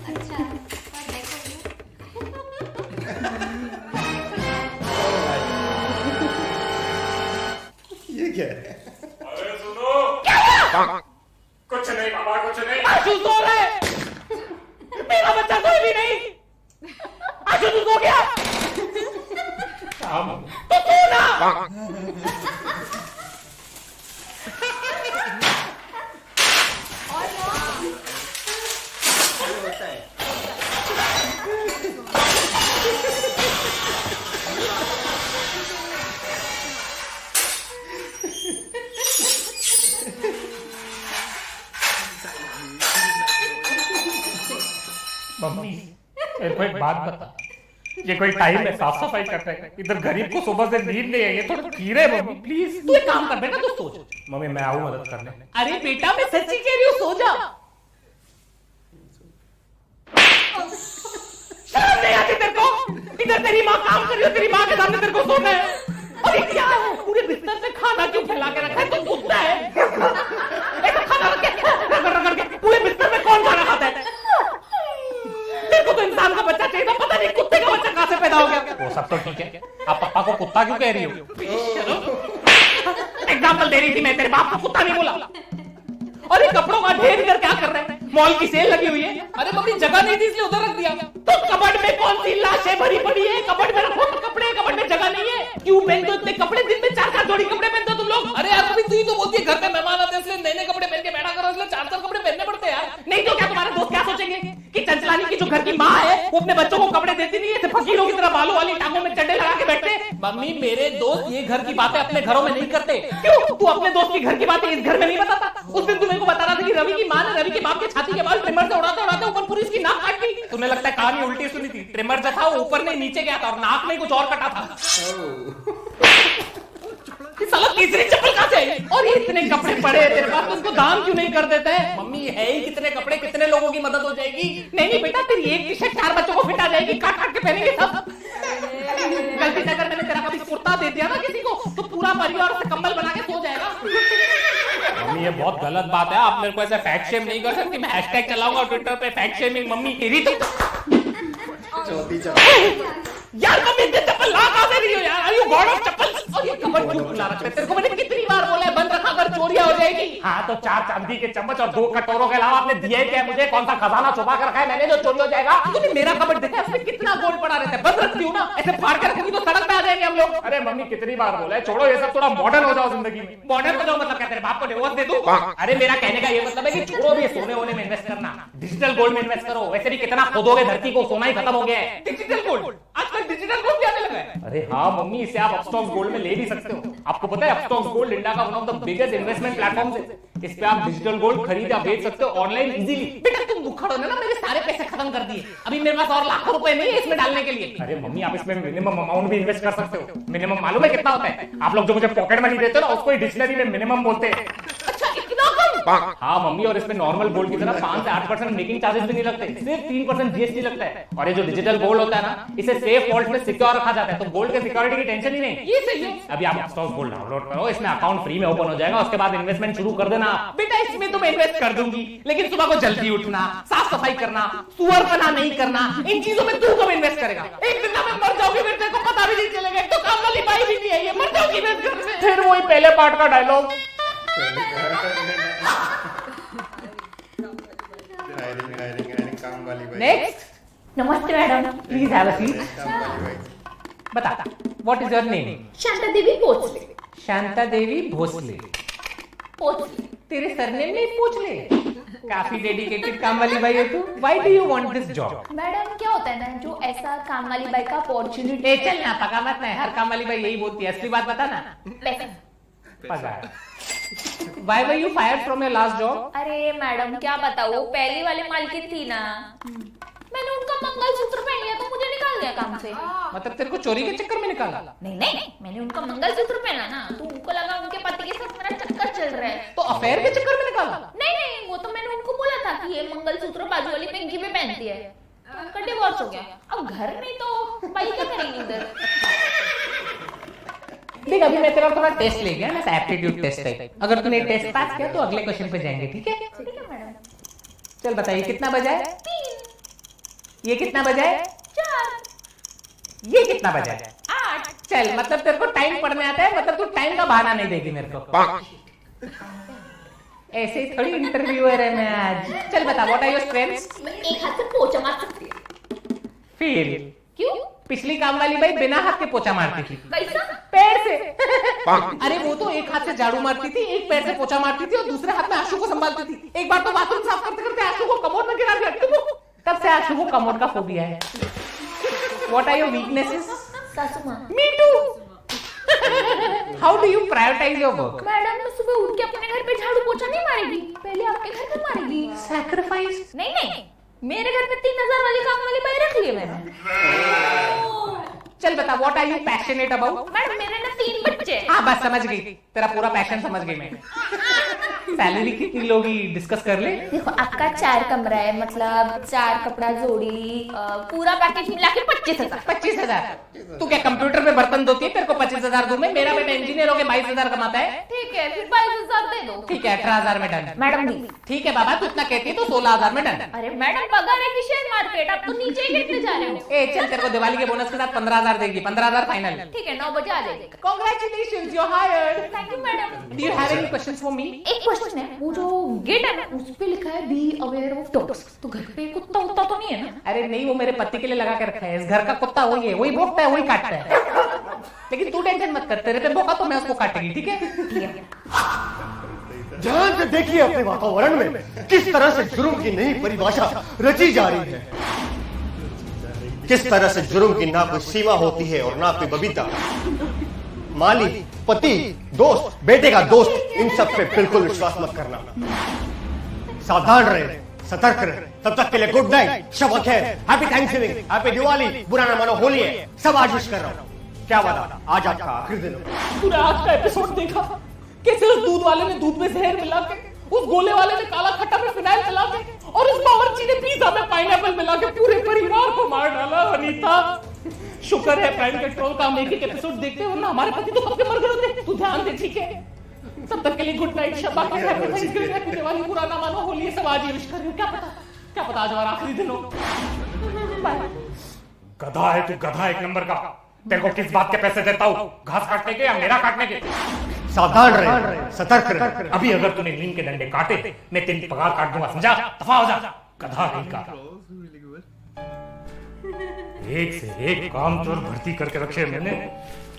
अच्छा पर ये क्या है? अरे सुनो। कुछ नहीं बाबा, कुछ नहीं। आशु सो रहे, मेरा बच्चा कोई भी नहीं। आशु तू सो गया तो सो ना। मम्मी मेरे को एक बात बता, ये कोई टाइम है साफ सफाई करने का? इधर गरीब को सुबह से नींद नहीं आई है, थोड़ा कीड़े मम्मी प्लीज। तू एक काम कर बेटा, तू सो जा। मम्मी मैं आऊं मदद करने। अरे बेटा मैं सच्ची कह रही हूँ, सो जा। शर्म नहीं आती तेरे को? इधर तेरी माँ काम कर रही हो, तेरी माँ के सामने तेरे को सोना है। और ये क्या है, पूरे बिस्तर पे खाना क्यों फैला के रखा है? तू कुत्ता है? ऐसा खाना रख के रगड़ के पूरे बिस्तर में कौन खाना खाता है? तेरे को तो इंसान का बच्चा चाहिए था, पता नहीं कुत्ते का बच्चा कहां से पैदा हो गया। वो सब तो ठीक है, आप पापा को कुत्ता क्यों कह रही हो? एग्जाम्पल दे रही थी मैं, तेरे बाप को कुत्ता नहीं बोला। और ये कपड़ों का ढेर इधर क्या कर रहे हैं? मॉल की सेल लगी हुई है। अरे मम्मी जगह नहीं थी इसलिए उधर रख दिया। तो कबर्ड में कौन सी लाशें भरी पड़ी है? कबर्ड में रखो तो कपड़े, कबर्ड में जगह नहीं है। क्यों पहनते हो इतने कपड़े? दिन में 4-4 जोड़ी कपड़े पहनते हो तुम लोग। अरे यार अभी तू ही तो बोलती है घर पे मेहमान आते हैं इसलिए नए-नए कपड़े पहन के बैठा करो, इसलिए 4-4 कपड़े पहनने पड़ते हैं यार। नहीं तो क्या तुम्हारे दोस्त क्या सोचेंगे कि चंचलानी की जो घर की माँ है वो अपने बच्चों को कपड़े देती नहीं है, फकीरों की तरह बालों वाली टांगों में चड्डे लगा के बैठते हैं। मम्मी मेरे दोस्त ये घर की बातें अपने घरों में नहीं करते। क्यों? तू अपने दोस्त की घर की बातें इस घर में नहीं बताता? उस दिन तू मेरे को बता रहा था कि रवि की माँ ने रवि के बाप के छाती के बाल ट्रिमर से उड़ाते उड़ाते ऊपर पूरी इसकी नाक काट दी। तुम्हें लगता है कहानी उल्टी सुनी थी? ट्रिमर जो था वो ऊपर नहीं नीचे गया था और नाक में कुछ और कटा था। साला तीसरी चप्पल कहां से आई? और ये इतने कपड़े पड़े हैं तेरे पास, तुमको दाम क्यों नहीं कर देते? मम्मी है ही कितने कपड़े, कितने लोगों की मदद हो जाएगी। नहीं बेटा तेरी एक टी शर्ट 4 बच्चों को फिट आ जाएगी, काट काट के पहनेंगे सब। गलती से अगर मैंने तेरा कभी कुर्ता दे दिया ना किसी को तो पूरा परिवार उसे कंबल बना के सो जाएगा। मम्मी ये बहुत गलत बात है, आप मेरे को ऐसे फैक्ट शेम नहीं कर सकती। मैं हैशटैग चलाऊंगा ट्विटर पे फैक्ट शेमिंग मम्मी तेरी। तो चौथी चप्पल यार मम्मी इतने चप्पल ला कहां से रही हो यार? आर यू गॉड ऑफ चप्पल? और ये कबर्ड क्यों खुला रखा है? तेरे को मैंने कितनी बार बोला है बंद रखा कर, चोरियां हो जाएगी। हाँ तो 4 चांदी के चम्मच और 2 कटोरों के अलावा आपने दिया क्या मुझे? कौन सा खजाना छुपा कर रखा है मैंने जो चोरी हो जाएगा? तूने मेरा कबर्ड देखा है, उसमें कितना गोल्ड पड़ा रहता है? बंद रखती हूँ ना, ऐसे फाड़ के रखूंगी तो सड़क पे आ जाएंगे हम लोग। अरे मम्मी कितनी बार बोला है, छोड़ो ये सब, थोड़ा मॉडर्न हो जाओ जिंदगी में। मॉडर्न हो जाओ मतलब क्या, तेरे बाप को डिवोर्स दे दूं? अरे मेरा कहने का ये मतलब है कि छोड़ो भी सोने वोने में इन्वेस्ट करना, डिजिटल गोल्ड में इन्वेस्ट करो। वैसे भी कितना खोदोगे धरती को, सोना ही खत्म हो गया है। डिजिटल गोल्ड, आजकल डिजिटल गोल्ड क्या लगा है? अरे हाँ मम्मी इसे आप अपस्टॉक्स गोल्ड में ले भी सकते हो। आपको पता है अपस्टॉक्स गोल्ड इंडिया का one of the biggest investment platforms है। इस पे आप डिजिटल गोल्ड खरीद या बेच सकते हो ऑनलाइन इजीली। बेटा तुम मुखड़ो ने ना मेरे सारे पैसे खत्म कर दिए, अभी मेरे पास और लाखों रुपए नहीं है इसमें डालने के लिए। अरे मम्मी आप इसमें मिनिमम अमाउंट भी इन्वेस्ट कर सकते हो। मिनिमम मालूम है कितना होता है? आप लोग जो मुझे पॉकेट मनी देते हो ना उसको डिक्शनरी में मिनिमम बोलते हैं। अच्छा इतना कम? हाँ मम्मी, और इसमें नॉर्मल गोल्ड की तरह 5 से 8% मेकिंग चार्जेस भी नहीं लगते, सिर्फ 3% जीएसटी लगता है। और ये जो डिजिटल गोल्ड होता है ना, इसे सेफ वॉल्ट में सिक्योर रखा जाता है, तो गोल्ड के सिक्योरिटी की टेंशन ही नहीं। ये सही है। अभी आप अपस्टॉक्स गोल्ड डाउनलोड करो, इसमें अकाउंट फ्री में ओपन हो जाएगा, उसके बाद इन्वेस्टमेंट शुरू कर देना। बेटा इसमें तो मैं इन्वेस्ट कर दूंगी, लेकिन सुबह को जल्दी उठना, साफ सफाई करना, सुअरपना नहीं करना, इन चीजों में तू कब इन्वेस्ट करेगा? एक दिन में मर जाओगी, फिर तेरे को पता भी नहीं चलेगा। तो काम वाली बाई भी नहीं आई है, मर जाओगी इन्वेस्ट करने। फिर वही पहले पार्ट का डायलॉग। नेक्स्ट। नमस्ते madam, please have a seat. बता, what is your name? Shanta Devi Bhosle. Shanta Devi Bhosle. Bhosle. तेरे सरनेम में पूछ ले। काफी डेडिकेटेड काम वाली बाई है तू। Why do you want this job? Madam क्या होता है ना, जो ऐसा काम वाली बाई का अपॉर्चुनिटी। चल ना पका मत ना, हर काम वाली बाई यही बोलती है, असली बात बता ना। पैसा। पगार। Why were you fired from your last job? अरे मैडम क्या बताऊँ, पहली वाली मालकिन थी ना, मैंने उनका मंगलसूत्र पहन लिया तो मुझे निकाल दिया काम से। मतलब तेरे को चोरी के चक्कर में निकाला? नहीं नहीं, मैंने उनका मंगलसूत्र पहना ना तो उनको लगा उनके पति के साथ मेरा चक्कर चल रहा है, तो अफेयर के चक्कर में निकाला? नहीं नहीं, वो तो मैंने उनको बोला था कि ये मंगलसूत्र बाजू वाली पिंकी भी पहनती है, तो उनका डिवोर्स हो गया। अब घर में तो भाई क्या करेंगे इधर। देख अभी मैं तेरा थोड़ा टेस्ट ले गया ना, एप्टीट्यूड टेस्ट है। अगर तूने टेस्ट पास किया तो अगले क्वेश्चन पे जाएंगे, ठीक है? ठीक है मैडम। चल बताइए कितना बजा है? 3, ये कितना बजा है? 4, ये कितना बजा है? 8। चल मतलब तेरे को टाइम पढ़ने आता है, मतलब तू टाइम का बहाना नहीं देगी मेरे को। ऐसे ही थोड़ी इंटरव्यूअर है मैं आज। चल बता, व्हाट आर योर स्ट्रेंथ्स? मैं एक हाथ से पोछा मार सकती हूँ। फिर क्यों? पिछली काम वाली भाई बिना हाथ के पोछा मारती थी। कैसा? पैर से। अरे वो तो एक हाथ से झाड़ू मारती थी, एक पैर से पोछा मारती थी और दूसरे हाथ में आशु को संभालती थी। एक बार तो बाथरूम साफ करते करते आशु को कमोड में गिरा दिया। तब से आशु को कमोड का फोबिया है। What are your weaknesses? सासू माँ। Me too. How do you prioritise your work? Madam मैं सुबह उठ के अपने घर पे झाड़ू पोछा नहीं मारेगी, पहले आपके घर पे मारेगी। सैक्रिफाइस? नहीं, मेरे घर पे 3000 वाली काम वाली बाई रख ली है मैंने। चल बता, what are you passionate about? Madam मेरे ना 3 बच्चे। हाँ बस समझ गई, तेरा पूरा पैशन समझ गई मैं। सैलरी कितनी लोगी डिस्कस कर ले। देखो आपका 4 कमरा है, मतलब 4 कपड़ा जोड़ी, पूरा पैकेज मिला के 25,000। 25,000? तू क्या कंप्यूटर पे बर्तन धोती है? तेरे को 25,000 दूं मैं? मेरा बेटा इंजीनियर होके 22,000 कमाता है। ठीक है फिर 22,000 दे दो। ठीक है 18,000 में डन। मैडम दी। ठीक है बाबा, तू इतना कहती है तो 16,000 में डन। अरे मैडम पगार है कि शेयर मार्केट, आप तो नीचे ही गिरते जा रहे हो। ए चल, तेरे को दिवाली के बोनस के साथ 15,000 देगी। 15,000 फाइनल। ठीक है 9 बजे आ जाएगा। Congratulations, you're hired. Thank you madam. Do you have any questions for me? एक क्वेश्चन है, वो जो गेट है ना उस पे लिखा है बी अवेयर ऑफ डॉग्स, तो घर पे कुत्ता उत्ता तो नहीं है ना? अरे नहीं, वो मेरे पति के लिए लगा के रखा है। इस घर का कुत्ता वही है, वही भोंकता है, वही काटता है। लेकिन तू टेंशन मत कर, तेरे पे भोंका तो मैं उसको काटेगी। ठीक है? ध्यान से देखिए अपने वातावरण में किस तरह से जुर्म की नई परिभाषा रची जा रही है। किस तरह से जुर्म की ना कोई सीमा होती है और ना कोई बबीता। माली, पति, दोस्त, बेटे का दोस्त, इन सब पे बिल्कुल विश्वास मत करना। सावधान रहे, सतर्क रहे। तब तक के लिए गुड नाइट, शब खैर, हैप्पी थैंक्सगिविंग, हैप्पी दिवाली, बुरा ना मानो होली है, सब आज विश कर रहा हूं। क्या बता, आज आपका आखिरी दिन है। तूने आज का एपिसोड देखा? कैसे उस दूध वाले ने दूध में जहर मिला के, उस गोले वाले ने काला खट्टा में फिनाइल मिला के, और उस बावर्ची ने पिज्जा में पाइनएप्पल मिला के पूरे परिवार को मार डाला। अनीता शुक्र है प्राइम कंट्रोल का हम एक एपिसोड देखते, वरना हमारे पति तो कब के मर गए होते। तू ध्यान दे, ठीक है? तब तक के लिए गुड नाइट, शब्बा खैर, हैप्पी थैंक्सगिविंग, हैप्पी दिवाली, बुरा ना मानो होली, सब आज ही विश कर रही हूं। क्या पता आज हमारा आखिरी दिन हो। बाय। गधा है तू, गधा एक नंबर का। तेरे को किस बात के पैसे देता हूँ, घास काटने के या मेरा काटने के? सावधान रहे, सतर्क रहे। अभी अगर तूने नीम के डंडे काटे, मैं तेरी पगार काट दूंगा, समझा? दफा हो जा, गधा नहीं का। एक से एक काम चोर भर्ती करके रखे मैंने।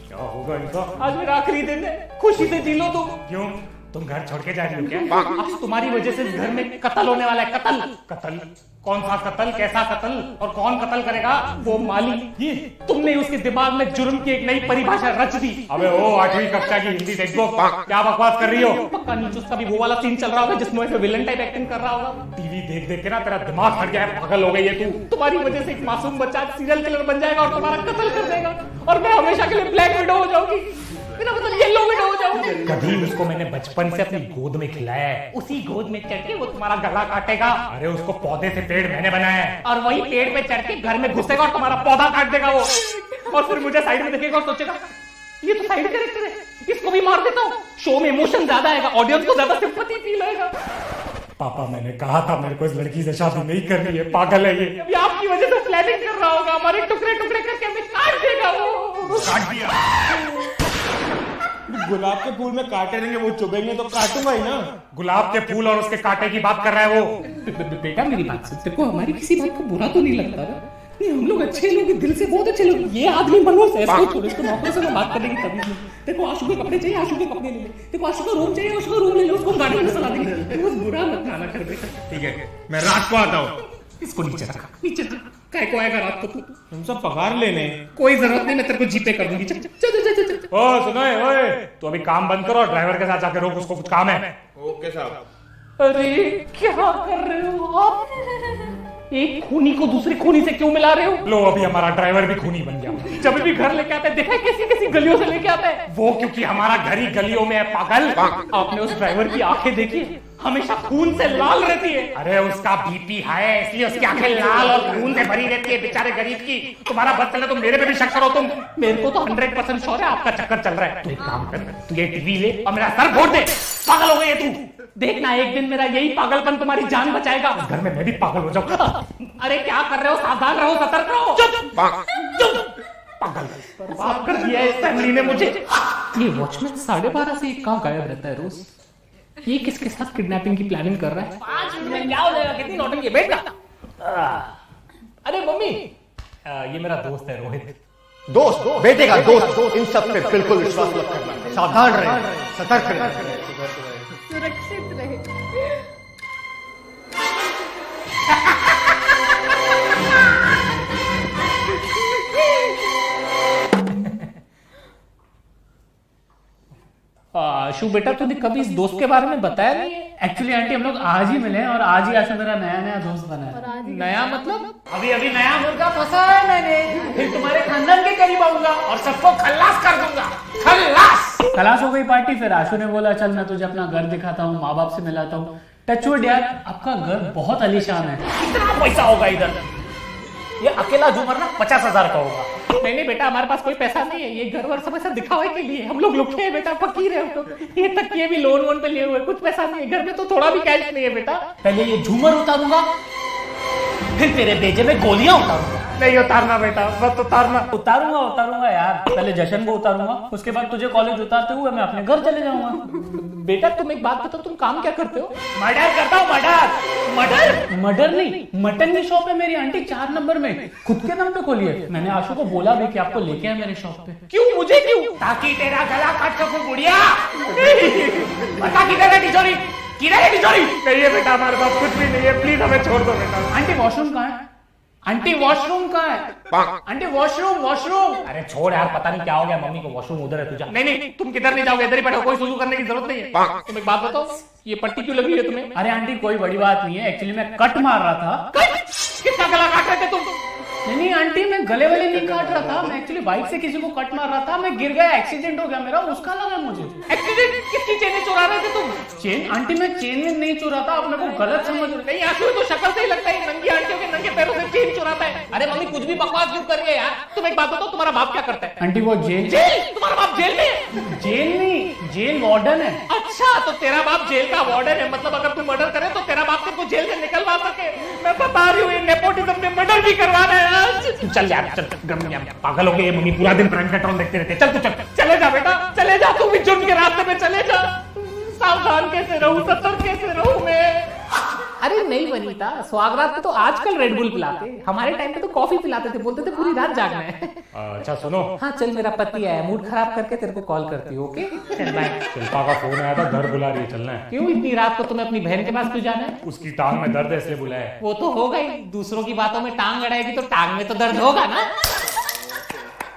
क्या होगा इनका? आज मेरा आखिरी दिन है, खुशी से जी लो तुम। क्यों, तुम घर छोड़ के जा रही हो क्या? आज तुम्हारी वजह से इस घर में कत्ल होने वाला है। कत्ल। कत्ल? कौन सा कत्ल, कैसा कत्ल, और कौन कत्ल करेगा? वो माली, ये तुमने उसके दिमाग में जुर्म की एक नई परिभाषा रच दी। अबे ओ 8वीं कक्षा की हिंदी टेक्स्ट बुक, क्या बकवास कर रही हो? पक्का नीचे उसका भी वो वाला सीन चल रहा होगा जिसमें ऐसे विलन टाइप एक्टिंग कर रहा होगा। टीवी देख देख के ना तेरा दिमाग फट गया है, पागल हो गई है तू। तुम्हारी वजह से एक मासूम बच्चा सीरियल किलर बन जाएगा और तुम्हारा कत्ल कर देगा, और मैं हमेशा के लिए ब्लैक विडो हो जाऊंगी। मेरा मतलब येलो विडो हो जाऊंगी। कभी उसको मैंने बचपन से अपनी गोद में खिलाया है। उसी गोद में चढ़ के वो तुम्हारा गला काटेगा, अरे उसको पौधे से पेड़ मैंने बनाया है। और वही पेड़ पे चढ़ के घर में घुसेगा और तुम्हारा पौधा काट देगा वो। और फिर मुझे साइड में देखेगा और सोचेगा ये तो साइड कैरेक्टर है, इसको भी मार देता हूँ। शो में इमोशन ज्यादा आएगा, ऑडियंस को ज्यादा सिंपैथी फील होएगा। पापा मैंने कहा था मेरे को इस लड़की से शादी नहीं करनी है, पागल है ये। अभी आपकी वजह से प्लानिंग कर रहा होगा, हमारे टुकड़े टुकड़े करके हमें काट देगा वो। काट दिया। गुलाब के फूल में कांटे रहेंगे, वो चुभेंगे तो काटूंगा ही ना। गुलाब के फूल और उसके कांटे की बात कर रहा है वो। बेटा मेरी बात सुन, तेरे को हमारी किसी बात को बुरा तो नहीं लगता ना? नहीं, हम लोग अच्छे लोग, दिल से बहुत अच्छे लोग। ये आदमी मनोज है, थोड़े इसको नौकर से बात करेंगे तभी। तेरे को आशु के कपड़े चाहिए, आशु के कपड़े ले ले। तेरे को आशु का रूम चाहिए, आशु का रूम ले लो। उसको गाड़ी में चला देंगे। तेरे को बुरा मत माना कर बेटा। ठीक है, मैं रात को आता हूँ। इसको नीचे रखा, नीचे रखा। काय को आएगा रात को तू? हम सब पगार लेने। कोई जरूरत नहीं, मैं तेरे को जीपे कर दूंगी। चल चल चल चल चल। ओ सुनो, ओए तू अभी काम बंद करो, ड्राइवर के साथ जाके रोक, उसको कुछ काम है। ओके साहब। अरे क्या कर रहे हो आप? एक खूनी को दूसरे खूनी से क्यों मिला रहे हो? लो अभी हमारा ड्राइवर भी खूनी बन गया। जब भी घर लेके आता है देखा है कैसी कैसी गलियों से लेके आता है वो, क्योंकि हमारा घर ही गलियों में है, पागल। आपने उस ड्राइवर की आंखें देखी, हमेशा खून से लाल रहती है। अरे उसका बीपी हाई है, इसलिए उसकी आंखें लाल और खून से भरी रहती है, बेचारे गरीब की। तुम्हारा बस चले तो मेरे पे भी शक करो तुम। मेरे को तो 100% श्योर है आपका चक्कर चल रहा है। तू एक काम कर, तू ये टीवी ले और मेरा सर फोड़ दे। पागल हो गई है तू। देखना एक दिन मेरा यही पागलपन तुम्हारी जान बचाएगा। घर में मैं भी पागल हो जाऊं। अरे क्या कर रहे हो, सावधान रहो, सतर्क रहो। चुप। पागल बर्बाद कर दिया इस फैमिली ने मुझे। ये वॉचमैन 12:30 से कहाँ गायब रहता है रोज? ये किसके साथ किडनैपिंग की प्लानिंग कर रहा है? 5 मिनट में क्या हो जाएगा? कितनी नौटंकी है, बैठना। अरे मम्मी, ये मेरा दोस्त है रोहित। दोस्त, बेटे का दोस्त, इन सब पे बिल्कुल विश्वास मत करना। सावधान रहे, सतर्क रहे, सुरक्षित रहे। शू बेटा, तूने कभी इस दोस्त के बारे में बताया नहीं है? एक्चुअली आंटी हम लोग आज ही मिले हैं और आज ही आशा मेरा नया दोस्त बना है। नया मतलब? अभी नया मुर्गा फंसा है मैंने, फिर तुम्हारे खानदान के करीब आऊंगा और सबको खल्लास कर दूंगा। खलास हो गई पार्टी। फिर आशु ने बोला चल मैं तुझे अपना घर दिखाता हूँ, माँ बाप से मिलाता हूँ। टचवुड यार, आपका घर बहुत आलीशान है। कितना पैसा होगा इधर? ये अकेला झूमर ना 50,000 का होगा। नहीं बेटा, हमारे पास कोई पैसा नहीं है। ये घर वर सब ऐसा दिखावे के लिए। हम लोग लुखे हैं बेटा, फकीर है हम लोग। ये तक ये भी लोन पे लिए हुए, कुछ पैसा नहीं है घर में, तो थोड़ा भी कैश नहीं है बेटा। पहले ये झूमर उतारूंगा, फिर तेरे बेजे में गोलियां उतारूंगा। नहीं उतारना बेटा, बस उतारूंगा यार। पहले जशन को उतारूंगा, उसके बाद तुझे कॉलेज उतारते हुए मैं अपने घर चले जाऊंगा। बेटा तुम एक बात बताओ, तुम काम क्या करते हो? मर्डर करता हूँ। मर्डर नहीं, मटन की शॉप है मेरी आंटी 4 नंबर में, खुद के नाम पे खोली है। मैंने आशु को बोला भी कि आपको लेके आए मेरे शॉप पे। क्यों? मुझे क्यों? ताकि तेरा गला काट सकूं बुढ़िया। बता किधर है तिजोरी? नहीं है बेटा, हमारे पास कुछ भी नहीं है, प्लीज हमें छोड़ दो बेटा। आंटी वॉशरूम कहाँ है? Aunty washroom. अरे छोड़ यार, पता नहीं क्या हो गया मम्मी को। वॉशरूम उधर है, तुझा। नहीं तुम किधर नहीं जाओगे, इधर ही बैठो, कोई सुसु करने की जरूरत नहीं है। तुम एक बात बताओ, ये पट्टी क्यों लगी है तुम्हें? अरे आंटी कोई बड़ी बात नहीं है, एक्चुअली मैं कट मार रहा था। कितना गला काट रहे थे तुम? नहीं आंटी, मैं गले वाले नहीं काट रहा था, मैं एक्चुअली बाइक से किसी को कट मार रहा था। मैं गिर गया, एक्सीडेंट हो गया मेरा, उसका लगा मुझे। एक्सीडेंट? किसकी चेन चुरा रहे थे तुम? चेन? आंटी मैं चेन नहीं चुरा था, आप मेरे को गलत समझ रहे। नहीं आंसू तो शक्ल से ही लगता है, नंगी आंटियों के नंगे पैरों से चेन चुराता है। अरे मम्मी कुछ भी बकवास क्यों कर रही है यार? तुम एक बात बताओ, तुम्हारा बाप क्या करता है? आंटी वो जेल तुम्हारा बाप जेल में? जेल नहीं, जेल वार्डन है। अच्छा, तो तेरा बाप जेल का वार्डन है, मतलब अगर तू मर्डर करे तो तेरा बाप तेरे को जेल से निकलवा सके। मैं बता रही हूँ, नेपोटिज्म में मर्डर भी करवाना है आज। चल यार, चल पागल हो गए मम्मी, पूरा दिन क्राइम पेट्रोल देखते रहते। चल तू चले जा बेटा, चले जा, तू भी जुर्म के रास्ते में चले जा। सावधान कैसे रहूं, सतर्क कैसे रहूं मैं? अरे नहीं वनीता, स्वागरात पे तो आजकल रेड बुल पिलाते, हमारे टाइम पे तो कॉफी पिलाते थे, बोलते थे पूरी रात जागना है। अच्छा सुनो, हाँ चल, मेरा पति है, मूड खराब करके तेरे को कॉल करती हूँ। ओके चल बाय। शिल्पा का फोन आया था, घर बुला रही है, चलना है। क्यों इतनी रात को तुम्हें अपनी बहन के पास क्यों जाना है? उसकी टांग में दर्द है इसलिए बुलाया। वो तो होगा ही, दूसरों की बातों में टांग अड़ाएगी तो टांग में तो दर्द होगा ना।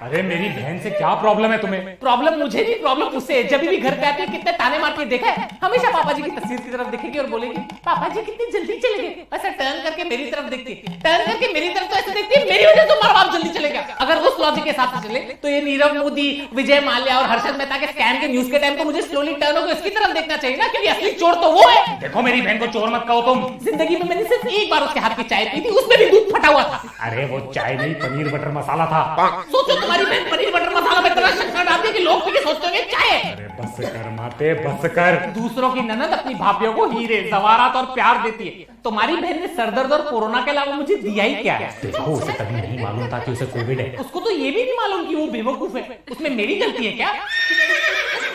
अरे मेरी बहन से क्या प्रॉब्लम है तुम्हें? प्रॉब्लम मुझे नहीं, प्रॉब्लम उससे है। जब भी घर पे आती है कितने ताने मारती है, देखा है? हमेशा पापा जी की तस्वीर की तरफ देखेगी और बोलेगी पापा जी कितनी जल्दी चले गए। ऐसा टर्न करके मेरी तरफ देखती है, टर्न करके मेरी तरफ तो ऐसे देखती है मेरी वजह से तुम्हारा बाप जल्दी चले गया। अगर उस लॉजिक के हिसाब से चले तो ये नीरव मोदी, विजय माल्या और हर्षद मेहता के स्कैम के न्यूज के टाइम को मुझे स्लोली टर्न होकर इसकी तरफ देखना चाहिए ना, क्योंकि असली चोर तो वो है। देखो मेरी बहन को चोर मत कहो तुम। जिंदगी में मैंने सिर्फ एक बार उसके हाथ की चाय पी थी, उसमें भी दूध फटा हुआ था। अरे वो चाय नहीं, पनीर बटर मसाला था। सोचो तुम्हारी बहन पनीर बटर मसाला में इतना शक्कर डालती है कि लोग पी के सोचते होंगे चाय है। अरे बस कर माते, बस कर। दूसरों की ननद अपनी भाभियों को हीरे जवारात और प्यार देती है, तुम्हारी बहन ने सरदर्द और कोरोना के अलावा मुझे दिया ही क्या है? देखो उसे तभी नहीं मालूम था कि उसे कोविड है। उसको तो ये भी नहीं मालूम कि वो बेवकूफ है, उसमें मेरी गलती है क्या?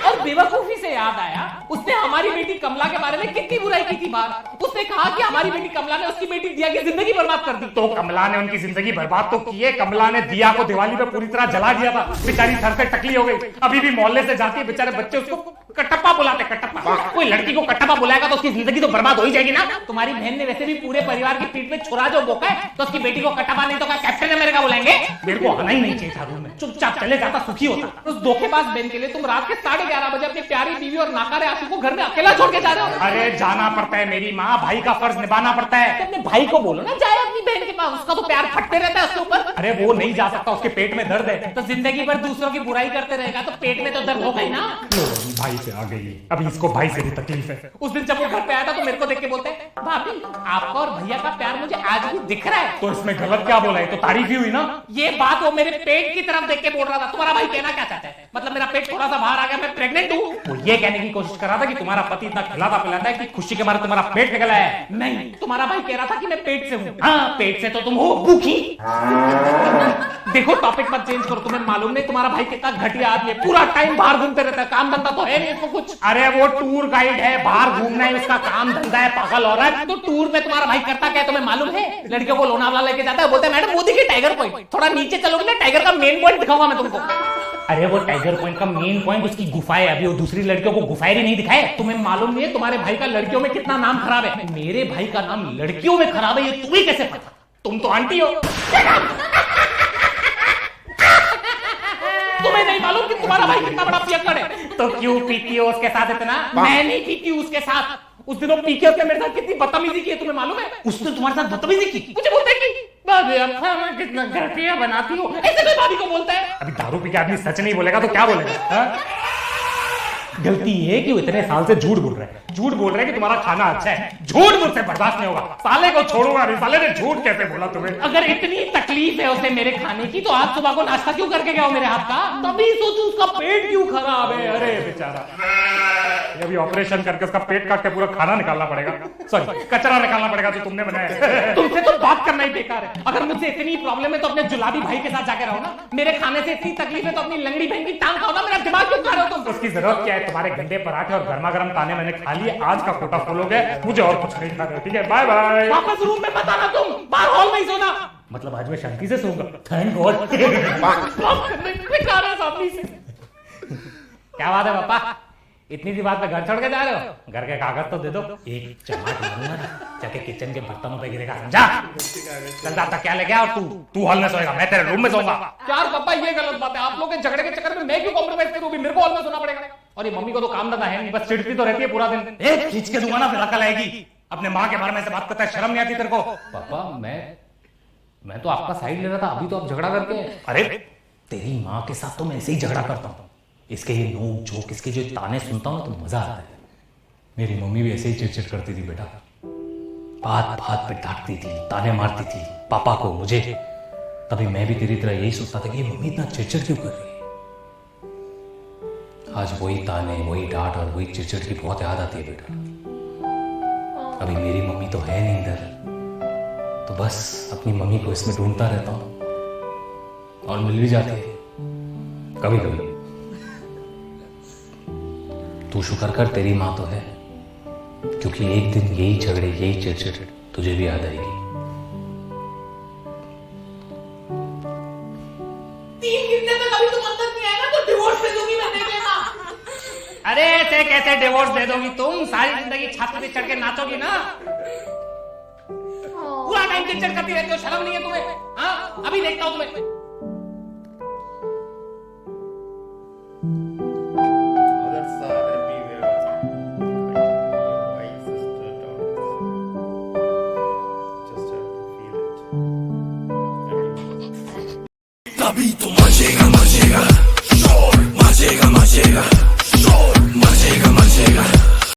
और बेवकूफी से याद आया, उसने हमारी बेटी कमला के बारे में कितनी बुराई की थी बात। उसने कहा कि हमारी बेटी कमला ने उसकी बेटी दिया की जिंदगी बर्बाद कर दी। तो कमला ने उनकी जिंदगी बर्बाद तो की है। कमला ने दिया को दिवाली पे पूरी तरह जला दिया था, बेचारी सर से टकली हो गई। अभी भी मोहल्ले से जाती है, बेचारे बच्चे उसको कटप्पा बुलाते, कटप्पा। कोई लड़की को कटप्पा बुलाएगा तो उसकी जिंदगी तो बर्बाद हो ही जाएगी ना। तुम्हारी बहन ने वैसे भी पूरे परिवार की पीठ पे छुरा जो बोका है, तो उसकी बेटी को कटप्पा नहीं तो क्या कैप्टन अमेरिका बुलाएंगे? मेरे को आना ही नहीं चाहिए था रूम में, चुपचाप चले जाता, सुखी होता। उस धोखेबाज बहन के लिए तुम रात के 11:30 बजे अपनी प्यारी बीवी और नाकारे आंसू को घर में अकेला छोड़ के जा रहे हो। अरे जाना पड़ता है मेरी माँ, भाई का फर्ज निभाना पड़ता है। अपने भाई को बोलो ना जाए अपनी बहन के सकता, उसका तो प्यार फटते रहता है उसके ऊपर। अरे वो नहीं जा सकता, उसके पेट में दर्द है। तो जिंदगी भर दूसरों की बुराई करते रहेगा तो पेट में तो दर्द होगा ही ना। भाई पे आ गई, अभी इसको भाई से भी तकलीफ है। उस दिन जब वो घर पे आया था तो मेरे को देख के बोलते हैं, भाभी आपका और भैया का प्यार मुझे आज भी दिख रहा है। तो इसमें गलत क्या बोला है? तो तारीफ ही हुई ना। ये बात वो मेरे पेट की तरफ देख के बोल रहा था। तुम्हारा भाई कहना क्या चाहता है? मतलब मेरा पेट थोड़ा सा बाहर आ गया, मैं प्रेग्नेंट हूँ। वो ये कहने की कोशिश कर रहा था कि तुम्हारा पति इतना खिलाता पिलाता है कि खुशी के मारे तुम्हारा पेट निकल आया है। नहीं, तुम्हारा भाई कह रहा था कि मैं पेट से हूँ। हाँ, पेट से तो तुम हो भूखी। देखो टॉपिक मत चेंज करो। तुम्हें मालूम नहीं तुम्हारा भाई कितना घटिया आदमी है, पूरा टाइम बाहर घूमते रहता है, काम धंधा तो है नहीं इसको कुछ। अरे वो टूर गाइड है, बाहर घूमना है उसका काम धंधा है, पागल हो रहा है। तो टूर में तुम्हारा भाई करता क्या है तुम्हें मालूम है? लड़कियों को लोनावाला लेके जाता है, बोलता है मैडम वो देखिए टाइगर पॉइंट, थोड़ा नीचे चलोगे ना टाइगर का मेन पॉइंट दिखाऊंगा मैं तुमको। अरे वो टाइगर पॉइंट का मेन पॉइंट उसकी गुफा है, अभी वो दूसरी लड़कियों को गुफाएं नहीं दिखाए। तुम्हें मालूम नहीं है तुम्हारे भाई का लड़कियों में कितना नाम खराब है? मेरे भाई का नाम लड़कियों में खराब है, ये तुम्हें कैसे पता? तुम तो आंटी हो। तुम्हें नहीं मालूम कि तुम्हारा भाई कितना बड़ा पियक्कड़ है? तो क्यों पीती हो उसके साथ इतना? मैं नहीं पीती उसके साथ। उस दिन वो पी के उसने मेरे साथ कितनी बदतमीजी की है तुम्हें मालूम है? उसने तुम्हारे साथ बदतमीजी की? मुझे बोलता है कि भाभी आप खाना कितना घटिया बनाती हो, ऐसे कोई भाभी को बोलता है। अभी दारू पी के आदमी सच नहीं बोलेगा तो क्या बोलेगा? हाँ? गलती ये कि वो इतने साल से झूठ बोल रहा है, झूठ बोल रहा है कि तुम्हारा खाना अच्छा है। झूठ मुझसे बर्दाश्त नहीं होगा, साले को छोड़ूंगा नहीं। साले ने झूठ कैसे बोला तुम्हें? अगर इतनी तकलीफ है उसे मेरे खाने की तो आज सुबह को नाश्ता क्यों करके गया हो मेरे हाथ का? तभी सोचू उसका पेट क्यों खराब है। अरे बेचारा, अभी ऑपरेशन करके उसका पेट काट के पूरा खाना निकालना पड़ेगा, सॉरी कचरा निकालना पड़ेगा जो तुमने बनाया। तुमसे तो बात करना ही बेकार है। अगर मुझसे इतनी प्रॉब्लम है तो अपने जुलाबी भाई के साथ जाके रहो ना। मेरे खाने से इतनी तकलीफ है तो अपनी लंगड़ी बहन की टांग खाओ ना। मेरा दिमाग क्यों खा रहे हो तुम? उसकी जरूरत क्या है? तुम्हारे गंदे पराठे और गर्मा गर्म ताने मैंने खा लिए, आज का कोटा फुल हो गया, मुझे और कुछ नहीं खाना। ठीक है, बाय बाय। वापस रूम में मत आना तुम, बाहर हॉल में ही सोना। मतलब आज मैं शांति से सोऊंगा। Thank God. क्या बात है पापा, इतनी सी बात पे घर छोड़ के जा रहे हो? घर के कागज तो दे दो। एक चमाट मारूंगा ना, जाके किचन के बर्तनों पे गिरेगा, समझा? चल जाता क्या लेके आ, और तू हॉल में सोएगा, मैं तेरे रूम में सोऊंगा। यार पापा ये गलत बात है, आप लोग के झगड़े के चक्कर में मैं क्यों कॉम्प्रोमाइज करूं? मेरे को हॉल में सोना पड़ेगा। और ये मम्मी को तो काम धंधा है नहीं, बस चिढ़ती तो रहती है पूरा दिन। एक खींच के दूंगा ना फिर अकल आएगी। अपने माँ के बारे में से बात करता है, शर्म नहीं आती तेरे को? पापा मैं तो आपका साइड ले रहा था, अभी तो आप झगड़ा करके। अरे तेरी माँ के साथ तो मैं ऐसे ही झगड़ा करता हूँ। इसके ये नोक झोंक, इसके जो ताने सुनता हूँ ना तो मजा आता है। मेरी मम्मी भी ऐसे ही चिड़चिड़ करती थी बेटा, बात बात पे डांटती थी, ताने मारती थी पापा को, मुझे। तभी मैं भी तेरी तरह यही सोचता था कि ये मम्मी इतना चिड़चिड़ क्यों कर रही है। आज वही ताने, वही डांट और वही चिड़चिड़ की बहुत याद आती है बेटा। अभी मेरी मम्मी तो है नहीं इधर, तो बस अपनी मम्मी को इसमें ढूंढता रहता हूँ और मिल भी जाती है कभी कभी। तू शुक्र कर तेरी माँ तो है, क्योंकि एक दिन यही झगड़े, यही चिड़चिड़ तुझे भी याद आएगी। 3 घंटे तक अभी तुम अंदर नहीं आएगा तो डिवोर्स दे दूंगी मैं, देख लेना। अरे ऐसे कैसे डिवोर्स दे दोगी तुम? सारी जिंदगी छाती पे चढ़ के नाचोगी ना। पूरा टाइम चिड़चिड़ करती रहती हो, शर्म नहीं है तुम्हें? हाँ, अभी देखता हूँ तुम्हें। तभी तो मचेगा मचेगा शोर, मचेगा मचेगा शोर, मचेगा मचेगा